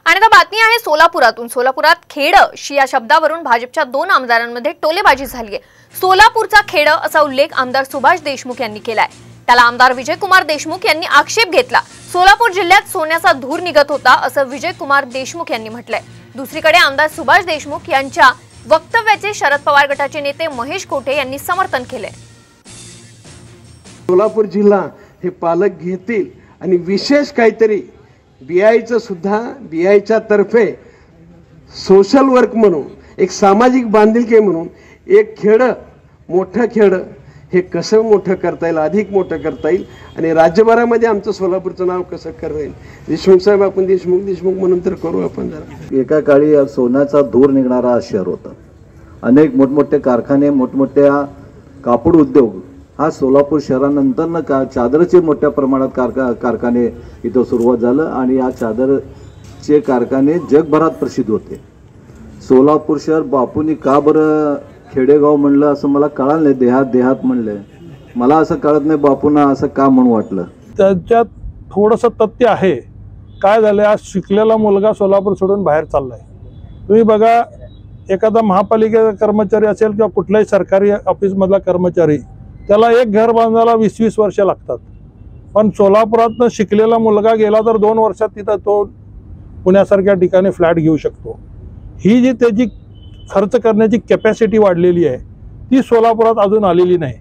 आणि आता बातमी आहे सोलापुरातून। सोलापुरात खेड या शब्दावरून भाजपच्या 2 आमदारांमध्ये टोलेबाजी झाली आहे। सोलापूरचा खेड असा उल्लेख आमदार सुभाष देशमुख यांनी केलाय। त्याला आमदार विजयकुमार देशमुख यांनी आक्षेप घेतला। सोलापूर जिल्ह्यात सोन्याचा धूर निघत होता असं विजयकुमार देशमुख यांनी म्हटलंय। दुसरीकडे आमदार सुभाष देशमुख यांच्या वक्तव्याचे शरद पवार गटाचे नेते महेश कोठे यांनी समर्थन केले। सोलापूर जिल्हा हे पालक घेतील आणि विशेष काहीतरी बीआयचं सुद्धा बीआयच्या तर्फे सोशल वर्क म्हणून एक सामाजिक बांधिलकी म्हणून एक खेड मोठं खेड हे कसं मोठं करता येईल, अधिक मोठं करता येईल आणि राज्यभरामध्ये आमचं सोलापूरचं नाव कसं करता येईल। देशमुख साहेब आपण देशमुख म्हणून तर करू आपण जरा। एका काळी सोन्याचा धूर निघणारा शहर होता। अनेक मोठमोठे कारखाने, मोठमोठ्या कापड उद्योग हा सोलापूर शहरानंतर चादरचे मोठ्या प्रमाणात कारखाने इथं सुरुवात झालं आणि या चादरचे कारखाने जगभरात प्रसिद्ध होते। सोलापूर शहर बापूंनी का बरं खेडेगाव म्हणलं असं मला कळलं नाही। देहात म्हणलं मला असं कळत नाही बापूंना असं का म्हणून वाटलं। त्याच्यात थोडंसं तथ्य आहे। काय झालं, आज शिकलेला मुलगा सोलापूर सोडून बाहेर चाललाय। तुम्ही बघा, एखादा महापालिकेचा कर्मचारी असेल किंवा कुठल्याही सरकारी ऑफिसमधला कर्मचारी, त्याला एक घर बांधायला 20-20 वर्ष लागतात। पण सोलापुरातनं शिकलेला मुलगा गेला तर 2 वर्षात तिथं तो पुण्यासारख्या ठिकाणी फ्लॅट घेऊ शकतो। ही जी त्याची खर्च करण्याची कॅपॅसिटी वाढलेली आहे ती सोलापुरात अजून आलेली नाही।